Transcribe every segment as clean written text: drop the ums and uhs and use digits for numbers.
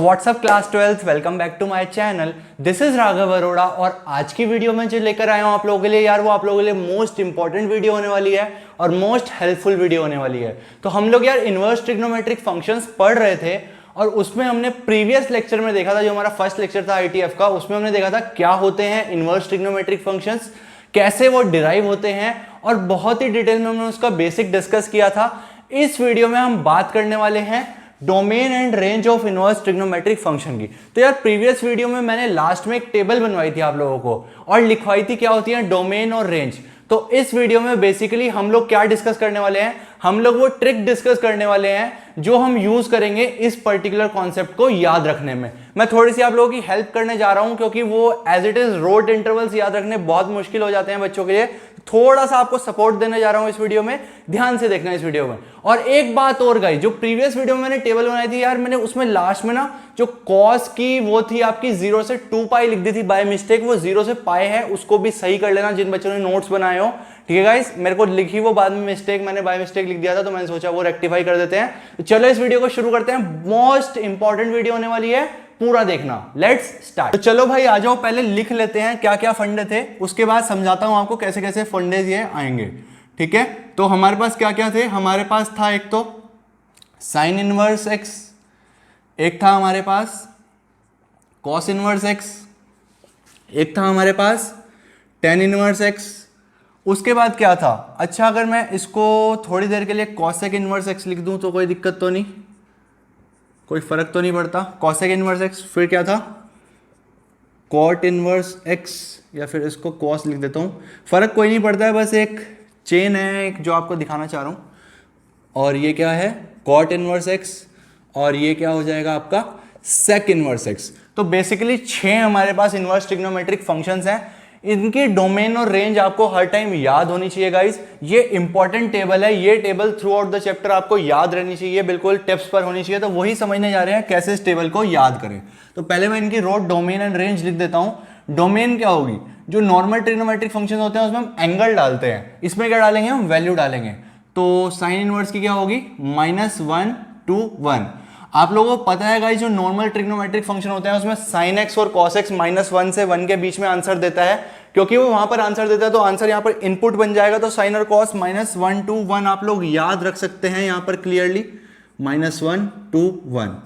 WhatsApp class 12th, welcome back to my channel. This is Raghav Arora और आज की video में जो लेकर आया हूं आप लोगों के लिए यार, वो आप लोगों के लिए मोस्ट इंपॉर्टेंट वीडियो होने वाली है और मोस्ट हेल्पफुल वीडियो होने वाली है। तो हम लोग यार इनवर्स ट्रिग्नोमेट्रिक फंक्शंस पढ़ रहे थे और उसमें हमने प्रीवियस लेक्चर में देखा था, जो हमारा फर्स्ट लेक्चर था आईटीएफ का, उसमें हमने देखा था क्या होते हैं इनवर्स ट्रिग्नोमेट्रिक फंक्शंस, कैसे वो डिराइव होते हैं और बहुत ही डिटेल में हमने उसका बेसिक डिस्कस किया था। इस वीडियो में हम बात करने वाले हैं domain and range of inverse trigonometric function की। तो यार प्रीवियस वीडियो में मैंने लास्ट में एक टेबल बनवाई थी आप लोगों को और लिखवाई थी क्या होती है डोमेन और रेंज। तो इस वीडियो में बेसिकली हम लोग क्या डिस्कस करने वाले हैं, हम लोग वो ट्रिक डिस्कस करने वाले हैं जो हम यूज करेंगे इस पर्टिकुलर कॉन्सेप्ट को याद रखने में। मैं थोड़ी सी आप लोगों की हेल्प करने जा रहा हूं क्योंकि वो as it is road intervals याद रखने बहुत मुश्किल हो जाते हैं बच्चों के लिए। थोड़ा सा आपको सपोर्ट देने जा रहा हूं इस वीडियो में, ध्यान से देखना इस वीडियो में। और एक बात और गाइस, जो प्रीवियस वीडियो में मैंने टेबल बनाई थी यार, मैंने उसमें लास्ट में ना जो कॉस की वो थी आपकी 0 से 2 पाई लिख दी थी बाय मिस्टेक, वो 0 से पाई है, उसको भी सही कर लेना जिन बच्चों ने नोट्स बनाए हो। ठीक है गाइस, मेरे को लिखी वो बाद में मिस्टेक, मैंने बाय मिस्टेक लिख दिया था तो मैंने सोचा वो रेक्टिफाई कर देते हैं। तो चलो इस वीडियो को शुरू करते हैं। मोस्ट इंपॉर्टेंट वीडियो होने वाली है, पूरा देखना। Let's start. तो चलो भाई आ जाओ, पहले लिख लेते हैं क्या क्या फंडे थे, उसके बाद समझाता हूं आपको कैसे कैसे फंडे ये आएंगे। ठीक है, तो हमारे पास क्या क्या थे, हमारे पास था एक तो साइन इनवर्स एक्स, एक था हमारे पास कॉस इनवर्स एक्स, एक था हमारे पास टेन इनवर्स एक्स। उसके बाद क्या था, अच्छा अगर मैं इसको थोड़ी देर के लिए कॉसेक इनवर्स एक्स लिख दूं तो कोई दिक्कत तो नहीं, कोई फर्क तो नहीं पड़ता। कॉसेक इनवर्स एक्स, फिर क्या था कॉट इनवर्स एक्स, या फिर इसको कॉस लिख देता हूँ, फर्क कोई नहीं पड़ता है, बस एक चेन है एक जो आपको दिखाना चाह रहा हूँ। और ये क्या है कॉट इनवर्स एक्स, और ये क्या हो जाएगा आपका सेक इनवर्स एक्स। तो बेसिकली 6 हमारे पास इनवर्स ट्रिग्नोमेट्रिक फंक्शंस हैं। इनकी डोमेन और रेंज आपको हर टाइम याद होनी चाहिए गाइस। ये इंपॉर्टेंट टेबल है, ये table through out the chapter आपको याद रहनी चाहिए, बिल्कुल टिप्स पर होनी चाहिए। तो वही समझने जा रहे हैं कैसे इस टेबल को याद करें। तो पहले मैं इनकी रो डोमेन एंड रेंज लिख देता हूं। डोमेन क्या होगी, जो नॉर्मल ट्रिग्नोमेट्रिक फंक्शन होते हैं उसमें हम एंगल डालते हैं, इसमें क्या डालेंगे हम वैल्यू डालेंगे। तो साइन इनवर्स की क्या होगी -1 to 1। आप लोगों को पता है गाइस, जो नॉर्मल ट्रिग्नोमेट्रिक फंक्शन होते हैं उसमें साइन एक्स और कॉस एक्स -1 से 1 के बीच में आंसर देता है, क्योंकि वो वहां पर आंसर देता है तो आंसर यहां पर इनपुट बन जाएगा। तो साइन और कॉस -1 to 1 आप लोग याद रख सकते हैं यहां पर क्लियरली, -1 to 1।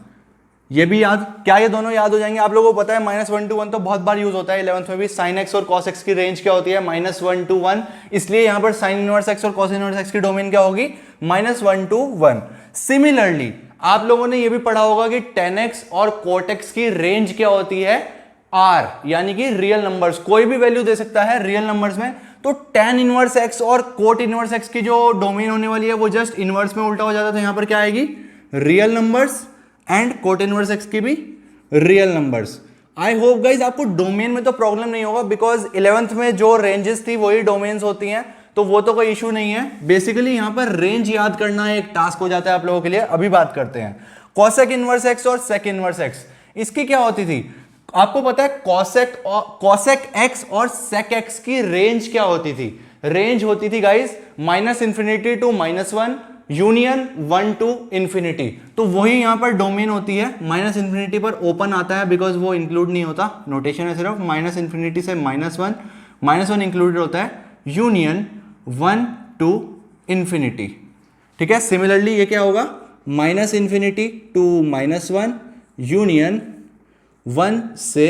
ये भी याद, क्या ये दोनों याद हो जाएंगे? आप लोगों को पता है -1 to 1 तो बहुत बार यूज होता है 11th में भी। साइन एक्स और कॉस एक्स की रेंज क्या होती है -1 to 1, इसलिए यहां पर साइन इनवर्स एक्स और कॉस इनवर्स एक्स की डोमेन क्या होगी -1 to 1। सिमिलरली आप लोगों ने यह भी पढ़ा होगा कि tan x और cot x की रेंज क्या होती है r, यानी कि रियल नंबर्स, कोई भी वैल्यू दे सकता है रियल नंबर्स में। तो tan इनवर्स x और cot इनवर्स x की जो डोमेन होने वाली है वो जस्ट इनवर्स में उल्टा हो जाता है, तो यहां पर क्या आएगी real numbers, and cot inverse x की भी real numbers. I hope guys आपको डोमेन में तो प्रॉब्लम नहीं होगा, बिकॉज 11th में जो रेंजेस थी वही डोमेन्स होती हैं, तो वो तो कोई इशू नहीं है। बेसिकली यहां पर रेंज याद करना एक टास्क हो जाता है आप लोगों के लिए। अभी बात करते हैं कॉसेक इनवर्स एक्स और सेक इनवर्स एक्स। इसकी क्या होती थी आपको पता है, कॉसेक एक्स और सेक एक्स की रेंज क्या होती थी? रेंज होती थी गाइज -∞ to -1 यूनियन 1 to ∞। तो वही यहां पर डोमेन होती है। -∞ पर ओपन आता है बिकॉज वो इंक्लूड नहीं होता, नोटेशन है सिर्फ -∞ से -1 इंक्लूडेड होता है, यूनियन 1 to ∞। ठीक है, सिमिलरली ये क्या होगा -∞ to -1 यूनियन 1 से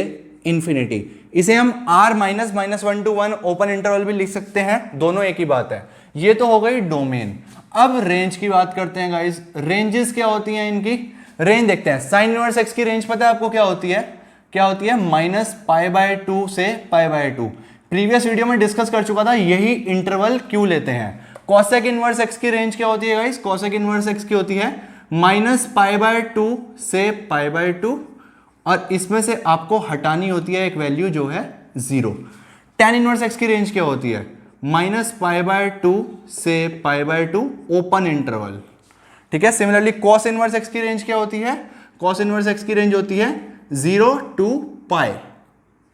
∞। इसे हम r -1 to 1 ओपन इंटरवल भी लिख सकते हैं, दोनों एक ही बात है। ये तो हो गई डोमेन। अब रेंज की बात करते हैं गाइस। रेंजेस क्या होती हैं इनकी, रेंज देखते हैं। साइन इनवर्स एक्स की रेंज पता है आपको क्या होती है? क्या होती है -π/2 से π/2। प्रीवियस वीडियो में डिस्कस कर चुका था, यही इंटरवल क्यों लेते हैं। कॉसेक इनवर्स एक्स की रेंज क्या होती है गाइस? कॉसेक इनवर्स एक्स की होती है -π/2 से π/2, और इसमें से आपको हटानी होती है एक वैल्यू जो है 0। tan इनवर्स एक्स की रेंज क्या होती है? -π/2 से π/2 ओपन इंटरवल। ठीक है, सिमिलरली कॉस इनवर्स एक्स की रेंज क्या होती है? कॉस इनवर्स एक्स की रेंज होती है 0 to π।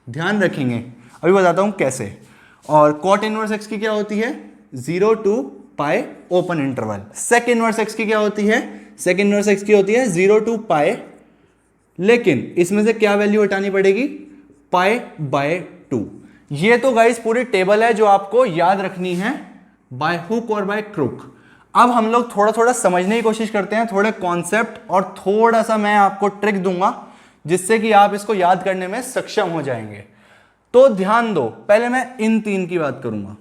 ध्यान रखेंगे, अभी बताता हूं कैसे। और कॉट इनवर्स एक्स की क्या होती है? 0 to π open interval. Sec inverse x की क्या होती है? सेक इनवर्स एक्स की होती है 0 to π लेकिन इसमें से क्या वैल्यू हटानी पड़ेगी, π/2। ये तो गाइस पूरी टेबल है जो आपको याद रखनी है बाय हुक और बाय क्रुक। अब हम लोग थोड़ा थोड़ा समझने की कोशिश करते हैं, थोड़े कॉन्सेप्ट, और थोड़ा सा मैं आपको ट्रिक दूंगा जिससे कि आप इसको याद करने में सक्षम हो जाएंगे। तो ध्यान दो, पहले मैं इन 3 की बात करूंगा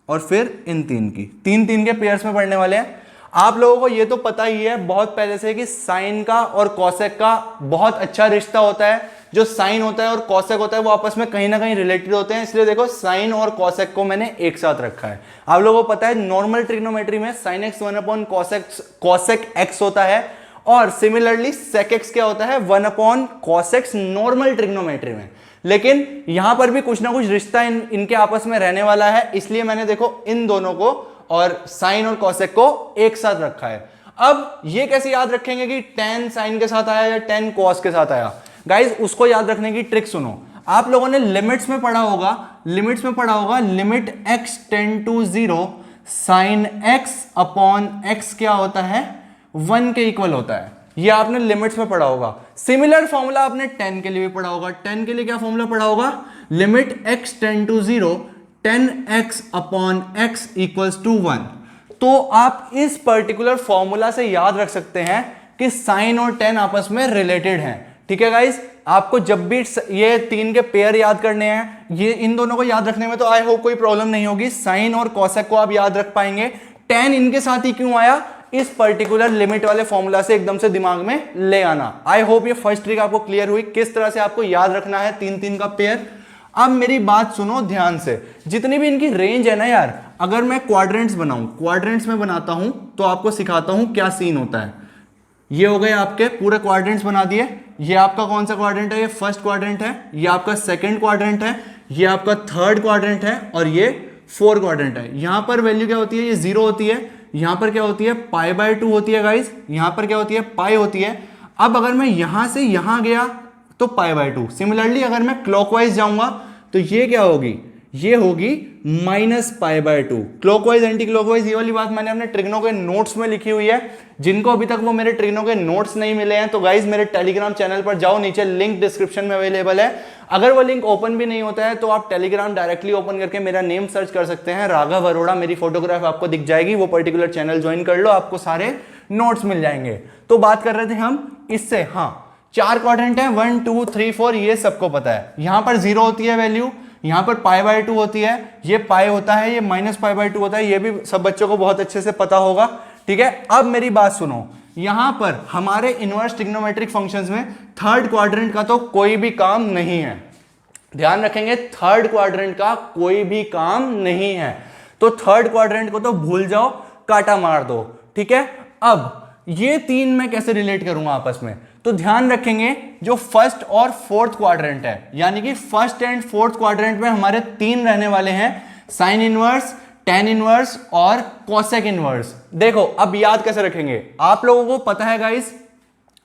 और फिर इन 3 की। 3 के पेयर्स में पढ़ने वाले हैं। आप लोगों को ये तो पता ही है बहुत पहले से कि साइन का और कॉसेक का बहुत अच्छा रिश्ता होता है। जो साइन होता है और कॉसेक होता है वो आपस में कहीं ना कहीं रिलेटेड होते हैं, इसलिए देखो साइन और कॉसेक को मैंने एक साथ रखा है। आप लोगों को पता है नॉर्मल ट्रिग्नोमेट्री में साइन एक्स 1/cosec x होता है, और सिमिलरली सेक एक्स क्या होता है, 1/cos x नॉर्मल ट्रिग्नोमेट्री में। लेकिन यहां पर भी कुछ ना कुछ रिश्ता इनके आपस में रहने वाला है, इसलिए मैंने देखो इन दोनों को और साइन और कॉसेक को एक साथ रखा है। अब ये कैसे याद रखेंगे कि tan साइन के साथ आया या tan cos के साथ आया? गाइज उसको याद रखने की ट्रिक सुनो। आप लोगों ने लिमिट्स में पढ़ा होगा, limit x tend to 0 sine x/x क्या होता है, 1 के इक्वल होता है। ये आपने लिमिट्स में पढ़ा होगा। सिमिलर फॉर्मूला आपने tan के लिए भी पढ़ा होगा। tan के लिए क्या फॉर्मूला पढ़ा होगा, limit x tend to 0 tan x/x equals to 1। तो आप इस पर्टिकुलर फॉर्मूला से याद रख सकते हैं कि साइन और tan आपस में रिलेटेड हैं। ठीक है गाइस, आपको जब भी ये 3 के पेयर याद करने हैं, ये इन दोनों को याद रखने में तो आई होप कोई प्रॉब्लम नहीं होगी। साइन और कॉसेक को आप याद रख पाएंगे। tan इनके साथ ही क्यों आया, इस पर्टिकुलर लिमिट वाले फॉर्मूला से एकदम से दिमाग में ले आना। आई होप ये फर्स्ट ट्रिक आपको क्लियर हुई, किस तरह से आपको याद रखना है 3 का पेयर। अब मेरी बात सुनो ध्यान से, जितनी भी इनकी रेंज है ना यार, अगर मैं क्वाड्रेंट्स बनाऊं, क्वाड्रेंट्स में बनाता हूं तो आपको सिखाता हूं क्या सीन होता है। ये हो गए आपके पूरे क्वाड्रेंट्स बना दिए। ये आपका कौन सा क्वाड्रेंट है, ये फर्स्ट क्वाड्रेंट है, ये आपका सेकंड क्वाड्रेंट है, ये आपका थर्ड क्वाड्रेंट है, और ये फोर्थ क्वाड्रेंट है। यहां पर वैल्यू क्या होती है, ये 0 होती है। यहां पर क्या होती है, π/2 होती है गाइस। यहां पर क्या होती है, पाई होती है। अब अगर मैं यहां से यहां गया तो π/2। सिमिलरली अगर मैं क्लॉकवाइज जाऊंगा तो ये क्या होगी, ये होगी -π/2। क्लॉकवाइज एंटी क्लॉकवाइज, ये वाली बात मैंने अपने ट्रिग्नो के नोट्स में लिखी हुई है। जिनको अभी तक वो मेरे ट्रिग्नो के नोट्स नहीं मिले हैं तो गाइज मेरे टेलीग्राम चैनल पर जाओ, नीचे लिंक डिस्क्रिप्शन में अवेलेबल है। अगर वो लिंक ओपन भी नहीं होता है तो आप टेलीग्राम डायरेक्टली ओपन करके मेरा नेम सर्च कर सकते हैं, राघव अरोड़ा, मेरी फोटोग्राफ आपको दिख जाएगी। वो पर्टिकुलर चैनल ज्वाइन कर लो, आपको सारे नोट्स मिल जाएंगे। तो बात कर रहे थे हम इससे, हाँ 4 क्वाड्रेंट है, 1 2 3 4, ये सबको पता है। यहां पर 0 होती है वैल्यू, यहां पर π/2 होती है, ये पाई होता है, ये -π/2 होता है। ये भी सब बच्चों को बहुत अच्छे से पता होगा। ठीक है, अब मेरी बात सुनो, यहां पर हमारे इनवर्स ट्रिग्नोमेट्रिक फंक्शंस में थर्ड क्वाड्रेंट का तो कोई भी काम नहीं है। ध्यान रखेंगे, थर्ड क्वाड्रेंट का कोई भी काम नहीं है। तो थर्ड क्वाड्रेंट को तो भूल जाओ, काटा मार दो। ठीक है, अब ये 3 मैं कैसे रिलेट करूंगा आपस में, तो ध्यान रखेंगे जो फर्स्ट और फोर्थ क्वाड्रेंट है, यानी कि फर्स्ट एंड फोर्थ क्वाड्रेंट में हमारे 3 रहने वाले हैं, साइन इनवर्स, tan इनवर्स और कॉसेक इनवर्स। देखो अब याद कैसे रखेंगे, आप लोगों को पता है गाइस,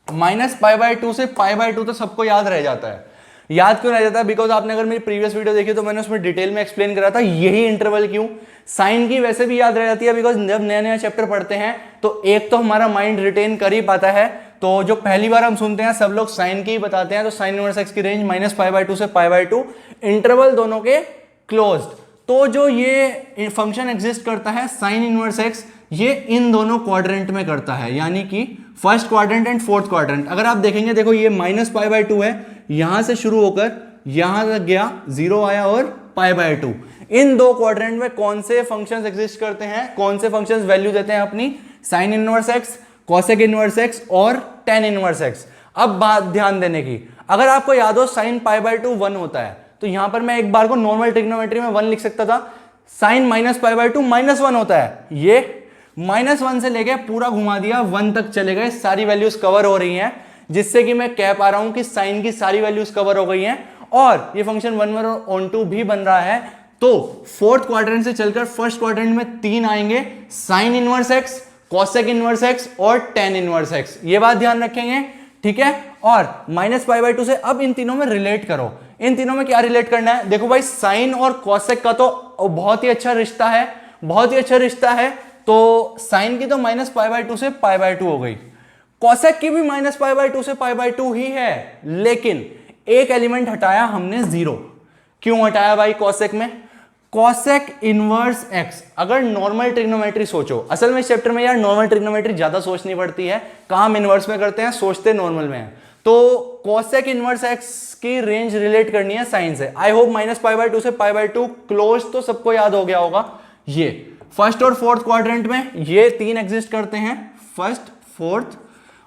-π/2 से π/2 तो सबको याद रह जाता है। याद क्यों रह जाता है, बिकॉज आपने अगर मेरी प्रीवियस वीडियो देखी तो मैंने उसमें डिटेल में एक्सप्लेन करा था यही इंटरवल क्यों। साइन की वैसे भी याद रह जाती है, बिकॉज जब नया नया चैप्टर पढ़ते हैं तो एक तो हमारा माइंड रिटेन कर ही पाता है। तो जो पहली बार हम सुनते हैं सब लोग साइन की ही बताते हैं, तो साइन इनवर्स एक्स की रेंज -π/2 से π/2, इंटरवल दोनों के क्लोज्ड। तो जो ये फंक्शन एग्जिस्ट करता है साइन इनवर्स एक्स, ये इन दोनों क्वाड्रेंट में करता है, यानी कि first quadrant and fourth quadrant. अगर आप देखेंगे, देखो ये -π/2 है, यहां से शुरू होकर यहां तक गया, 0 आया और π/2। इन दो क्वाड्रेंट में कौन से फंक्शंस एग्जिस्ट करते हैं, कौन से फंक्शंस वैल्यू देते हैं अपनी, sine inverse x, cosec inverse x और tan इनवर्स एक्स। अब बात ध्यान देने की, अगर आपको याद हो साइन π/2 1 होता है, तो यहां पर मैं एक बार को नॉर्मल ट्रिग्नोमेट्री में 1 लिख सकता था। साइन -π/2 -1 होता है, ये -1 से लेके पूरा घुमा दिया 1 तक चले गए, सारी वैल्यूज कवर हो रही हैं, जिससे कि मैं कह पा रहा हूं कि साइन की सारी वैल्यूज कवर हो गई हैं और ये फंक्शन 1/2 भी बन रहा है। तो फोर्थ क्वाड्रेंट से चलकर फर्स्ट क्वाड्रेंट में 3 आएंगे, sine inverse x, cosec inverse x और tan इनवर्स एक्स। ये बात ध्यान रखेंगे। ठीक है, और -π/2 से अब इन तीनों में रिलेट करो। इन तीनों में क्या रिलेट करना है, देखो भाई साइन और कॉसेक का तो बहुत ही अच्छा रिश्ता है, बहुत ही अच्छा रिश्ता है। तो साइन की तो -π/2 से π/2 हो गई, कॉसेक की भी माइनस पाई बाय टू से पाई बाय टू ही है, लेकिन एक एलिमेंट हटाया हमने 0। क्यों हटाया भाई कॉसेक में? कॉसेक इनवर्स एक्स, अगर नॉर्मल ट्रिग्नोमेट्री सोचो, असल में इस चैप्टर में यार नॉर्मल ट्रिग्नोमेट्री ज्यादा सोचनी पड़ती है, काम हम इनवर्स में करते हैं, सोचते नॉर्मल में है। तो कॉसेक इनवर्स एक्स की रेंज रिलेट करनी है साइन से। I hope minus pi by two से पाई बाय टू क्लोज तो सबको याद हो गया होगा। ये फर्स्ट और फोर्थ क्वाड्रेंट में ये तीन एग्जिस्ट करते हैं, फर्स्ट फोर्थ,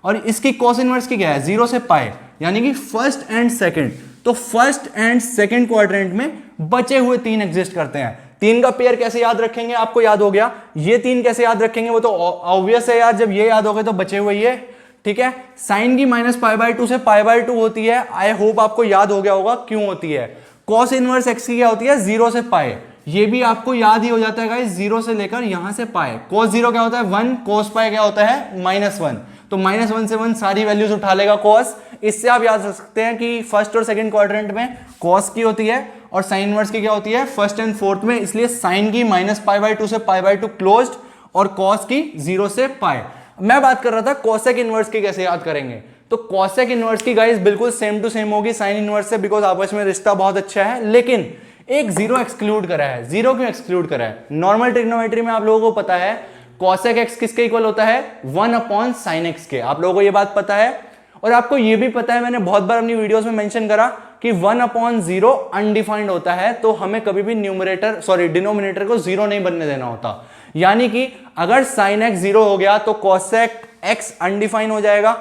और इसकी कॉस इनवर्स की क्या है? 0 से पाई, यानी कि फर्स्ट एंड सेकंड। तो फर्स्ट एंड सेकंड क्वाड्रेंट में बचे हुए तीन एग्जिस्ट करते हैं। तीन का पेयर कैसे याद रखेंगे? आपको याद हो गया। ये तीन कैसे याद रखेंगे? वो तो ऑब्वियस है यार, जब ये याद हो गए तो बचे हुए ये, ठीक है। साइन की माइनस पाई बाय टू से पाई बाय टू होती है, आई होप आपको याद हो गया होगा क्यों होती है। कॉस इनवर्स एक्स की क्या होती है? 0 से पाई, ये भी आपको याद ही हो जाता है गाइस, 0 से लेकर यहां से पाई। कॉस 0 क्या होता है? 1, कॉस पाई क्या होता है? -1। तो -1 से 1 सारी वैल्यूज उठा लेगा कॉस। इससे आप याद रख सकते हैं कि फर्स्ट और सेकंड क्वाड्रेंट में कॉस की होती है और साइन इनवर्स की क्या होती है? फर्स्ट एंड फोर्थ में। इसलिए साइन की माइनस पाई बाय टू से पाई बाय टू क्लोज्ड और कॉस की 0 से पाई। मैं बात कर रहा था कॉसेक इनवर्स की कैसे याद करेंगे। तो कॉसेक इनवर्स की गाइस बिल्कुल सेम टू सेम होगी साइन इनवर्स से, बिकॉज आपस में रिश्ता बहुत अच्छा है, लेकिन एक 0 एक्सक्लूड करा है। 0 क्यों एक्सक्लूड करा है? नॉर्मल ट्रिग्नोमेट्री में आप लोगों को पता है कॉसेक एक्स किसके इक्वल होता है? 1 अपॉन साइन एक्स के। आप लोगों को ये बात पता है, और आपको ये भी पता है, मैंने बहुत बार अपनी वीडियोस में मेंशन करा कि 1 अपॉन 0 अनडिफाइंड होता है, तो हमें कभी भी डिनोमिनेटर को 0 नहीं बनने देना होता। यानी कि अगर साइन एक्स 0 हो गया तो कॉसेक एक्स अनडिफाइन हो जाएगा।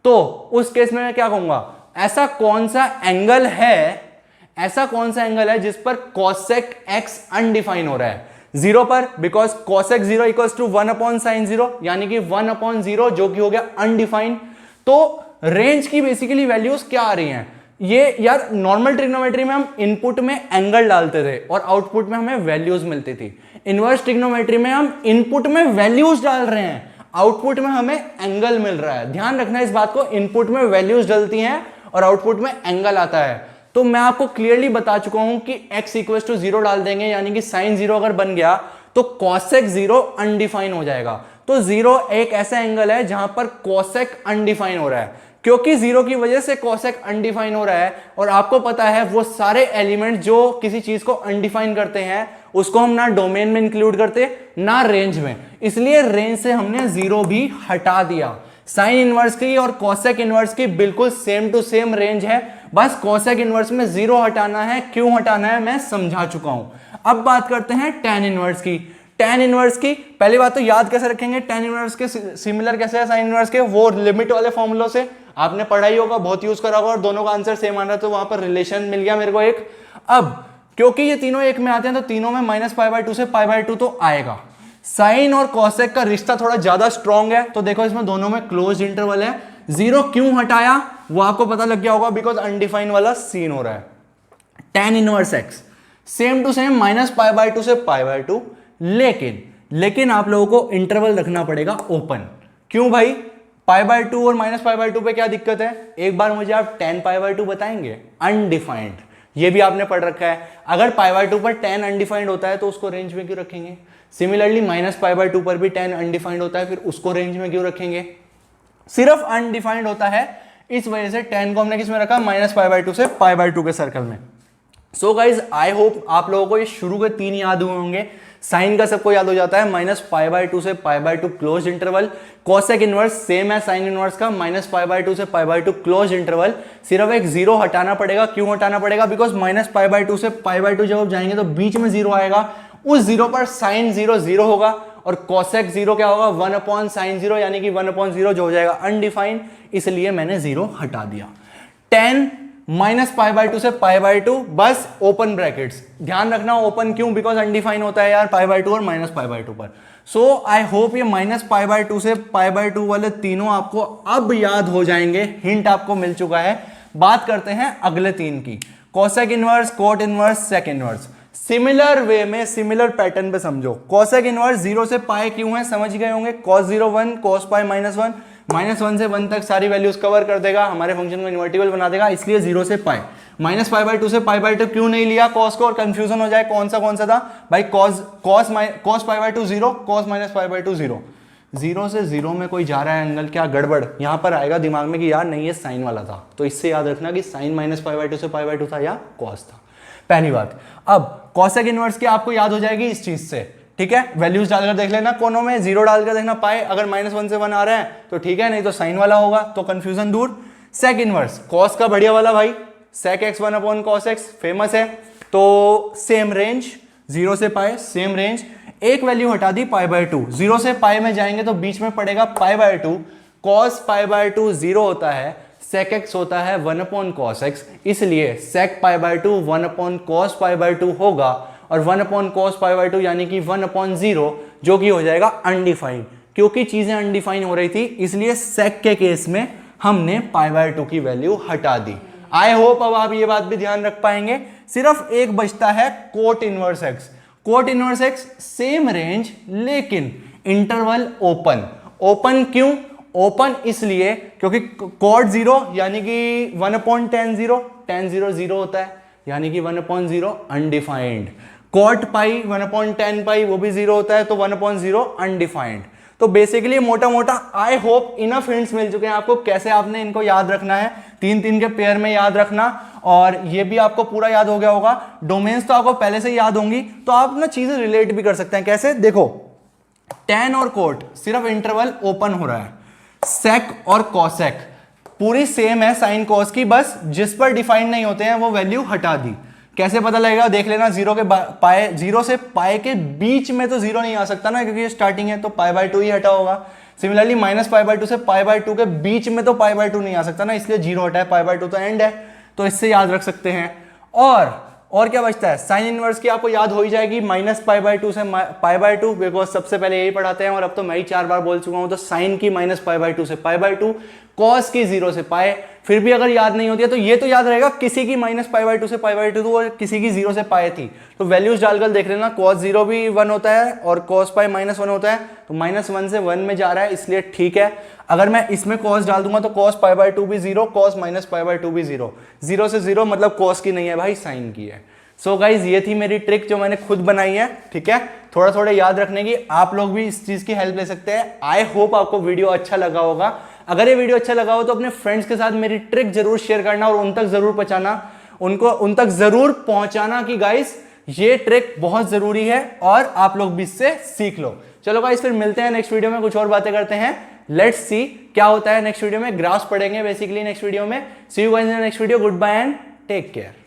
तो उस केस में मैं क्या कहूंगा? ऐसा कौन सा एंगल है जिस पर कॉसेक एक्स अनडिफाइन हो रहा है? 0 पर, because cosec 0 equals to 1 upon sine 0, यानी कि 1 अपॉन 0 जो कि हो गया अनडिफाइन। तो रेंज की बेसिकली वैल्यूज क्या आ रही हैं? ये यार नॉर्मल ट्रिग्नोमेट्री में हम इनपुट में एंगल डालते थे और आउटपुट में हमें वैल्यूज मिलती थी। इनवर्स ट्रिग्नोमेट्री में हम इनपुट में वैल्यूज डाल रहे हैं, आउटपुट में हमें एंगल मिल रहा है। ध्यान रखना इस बात को, इनपुट में वैल्यूज डलती हैं और आउटपुट में एंगल आता है। तो मैं आपको क्लियरली बता चुका हूं कि x इक्वल टू 0 डाल देंगे, यानी कि साइन 0 अगर बन गया तो कॉसेक 0 अनडिफाइन हो जाएगा। तो 0 एक ऐसा एंगल है जहां पर कॉसेक अनडिफाइन हो रहा है, क्योंकि 0 की वजह से कॉसेक अनडिफाइन हो रहा है। और आपको पता है वो सारे एलिमेंट जो किसी चीज को अनडिफाइन करते हैं उसको हम ना डोमेन में इंक्लूड करते ना रेंज में, इसलिए रेंज से हमने 0 भी हटा दिया। साइन इनवर्स की और कॉसेक इनवर्स की बिल्कुल सेम टू सेम रेंज है, बस कॉसेक इनवर्स में 0 हटाना है। क्यों हटाना है मैं समझा चुका हूं। अब बात करते हैं tan इनवर्स की। tan इनवर्स की पहली बात तो याद कैसे रखेंगे? tan इनवर्स के सिमिलर कैसे है साइन इनवर्स के? वो लिमिट वाले फॉर्मूलों से आपने पढ़ा ही होगा, बहुत यूज करा होगा, और दोनों का आंसर सेम आ रहा है, तो वहां पर रिलेशन मिल गया मेरे को एक। अब क्योंकि ये तीनों एक में आते हैं तो तीनों में माइनस पाई बाय टू से पाई बाय टू तो आएगा। साइन और कॉसेक का रिश्ता थोड़ा ज्यादा स्ट्रॉन्ग है, तो देखो इसमें दोनों में क्लोज इंटरवल है। 0 क्यों हटाया वो आपको पता लग गया होगा, बिकॉज अनडिफाइन वाला सीन हो रहा है। tan inverse x same to same minus pi by two से पाई बाय टू, लेकिन आप लोगों को इंटरवल रखना पड़ेगा ओपन। क्यों भाई? पाई बाय टू और माइनस पाई बाय टू पे क्या दिक्कत है? एक बार मुझे आप tan पाई बाय टू बताएंगे? अनडिफाइंड, ये भी आपने पढ़ रखा है। अगर पाई बाय टू पर tan अनडिफाइंड होता है तो उसको रेंज में क्यों रखेंगे? Similarly minus pi by to पर भी tan अनडिफाइंड होता है, फिर उसको रेंज में क्यों रखेंगे? सिर्फ अनडिफाइंड होता है, इस वजह से tan को हमने किस में रखा? माइनस पाई बाय टू से पाई बाय टू के सर्कल में। सो गाइज आई होप आप लोगों को ये शुरू के 3 याद हुए होंगे। साइन का सबको याद हो जाता है, माइनस पाई बाय टू से pi by to close interval. Cosec inverse same है साइन इनवर्स का, माइनस पाई बाय टू से pi by to close interval. सिर्फ एक 0 हटाना पड़ेगा। क्यों हटाना पड़ेगा? Because minus pi by two से पाई बाय टू जब आप जाएंगे तो बीच में 0 आएगा, उस 0 पर साइन 0 0 होगा और कॉसेक 0 क्या होगा? 1 अपॉन साइन 0, यानी कि 1 अपॉन 0 जो हो जाएगा अनडिफाइंड, इसलिए मैंने 0 हटा दिया। tan minus pi by two से पाई बाय टू, बस ओपन ब्रैकेट्स। ध्यान रखना ओपन क्यों? बिकॉज अनडिफाइन होता है यार पाई बाय टू और माइनस पाई बाय टू पर। सो आई होप ये माइनस पाई बाय टू से पाई बाय टू वाले तीनों आपको अब याद हो जाएंगे, हिंट आपको मिल चुका है। बात करते हैं अगले 3 की, cosec inverse, cot inverse, sec inverse. Similar way में, सिमिलर पैटर्न पे समझो। कॉसेक इनवर्स 0 से पाई क्यों है समझ गए होंगे। cos 0 1, cos पाई -1, -1 से 1 तक सारी वैल्यूज कवर कर देगा, हमारे फंक्शन को इन्वर्टिबल बना देगा, इसलिए 0 से पाई। माइनस पाई बाय टू से पाई बाय टू क्यों नहीं लिया cos को, और कंफ्यूजन हो जाए कौन सा था भाई। cos pi by to 0, cos minus pi by to 0, zero से जीरो में कोई जा रहा है एंगल, क्या गड़बड़ यहां पर आएगा दिमाग में कि यार नहीं ये साइन वाला था, तो इससे याद रखना कि sine minus pi by two से पाई बाय टू था या कॉस था, पहली बात। अब कॉसेक इनवर्स की आपको याद हो जाएगी इस चीज से, ठीक है, वैल्यूज डालकर देख लेना, कोनों में जीरो डालकर देखना पाए, अगर -1 से 1 आ रहा है तो ठीक है, नहीं तो साइन वाला होगा, तो कंफ्यूजन दूर। सेक इनवर्स कॉस का बढ़िया वाला भाई, sec x 1 upon cos x famous है, तो सेम रेंज, जीरो से पाए सेम रेंज, एक वैल्यू हटा दी पाई बाय टू, जीरो से पाई में जाएंगे तो बीच में पड़ेगा पाई by to, cos pi by to zero होता है, सेक एक्स होता है 1 अपॉन कॉस एक्स, इसलिए sec pi by two 1 upon cos pi by two होगा, और 1 upon cos pi by two यानी कि 1 अपॉन जीरो, जो कि हो जाएगा अनडिफाइंड, क्योंकि चीजें अनडिफाइंड हो रही थी इसलिए सेक के केस में हमने पाई बाय टू की वैल्यू हटा दी। आई होप अब आप ये बात भी ध्यान रख पाएंगे। सिर्फ एक बचता है cot inverse x, cot inverse x same range लेकिन इंटरवल ओपन, ओपन क्यों, ओपन इसलिए क्योंकि कोट जीरो यानी कि 1 upon tan zero, tan zero zero होता है यानी कि 1 upon zero undefined, cot pi 1 upon tan pi वो भी जीरो होता है तो 1 अपॉन जीरो अनडिफाइंड। तो बेसिकली मोटा मोटा आई होप इनफ हिंट्स मिल चुके हैं आपको कैसे आपने इनको याद रखना है, तीन तीन के पेयर में याद रखना, और ये भी आपको पूरा याद हो गया होगा। डोमेन्स तो आपको पहले से याद होंगी, तो आप ना चीजें रिलेट भी कर सकते हैं, कैसे देखो, टेन और कोट सिर्फ इंटरवल ओपन हो रहा है, सेक और कॉसेक पूरी सेम है साइन कॉस की, बस जिस पर डिफाइन नहीं होते हैं वो वैल्यू हटा दी। कैसे पता लगेगा, देख लेना, जीरो के पाए, जीरो से पाए के बीच में तो जीरो नहीं आ सकता ना, क्योंकि ये स्टार्टिंग है तो पाई बाय टू ही हटा होगा। Similarly minus pi by two से पाई बाय टू के बीच में तो पाई बाय टू नहीं आ सकता ना, इसलिए जीरो हटा है, पाई बाय टू तो एंड है, तो इससे याद रख सकते हैं। और क्या बचता है, साइन इनवर्स की आपको याद हो ही जाएगी, माइनस पाई बाय टू से पाई बाय टू, बिकॉज सबसे पहले यही पढ़ाते हैं और अब तो मैं ही 4 बार बोल चुका हूं, तो साइन की माइनस पाई बाय टू से पाई बाय टू, कॉस की जीरो से पाए, फिर भी अगर याद नहीं होती है तो ये तो याद रहेगा किसी की माइनस पाई बाय टू से पाई बाय टू और किसी की जीरो से पाए थी, तो वैल्यूज डालकर देख लेना, कॉस जीरो भी 1 होता है और कॉस पाई -1 होता है, तो -1 से 1 में जा रहा है इसलिए ठीक है। अगर मैं इसमें कॉस डाल दूंगा तो कॉस पाई बाय टू भी zero, cos minus pi by to भी जीरो, जीरो से जीरो मतलब कॉस की नहीं है भाई, साइन की है। सो गाइज ये थी मेरी ट्रिक जो मैंने खुद बनाई है, ठीक है, थोड़ा थोड़ा याद रखने की, आप लोग भी इस चीज की हेल्प ले सकते हैं। आई होप आपको वीडियो अच्छा लगा होगा, अगर ये वीडियो अच्छा लगा हो तो अपने फ्रेंड्स के साथ मेरी ट्रिक जरूर शेयर करना और उन तक जरूर पहुंचाना, उन तक जरूर पहुंचाना कि गाइस ये ट्रिक बहुत जरूरी है और आप लोग भी इससे सीख लो। चलो गाइस फिर मिलते हैं नेक्स्ट वीडियो में, कुछ और बातें करते हैं, लेट्स सी क्या होता है नेक्स्ट वीडियो में, ग्राफ्स पढ़ेंगे बेसिकली नेक्स्ट वीडियो में। See you guys in next video, good bye and take care.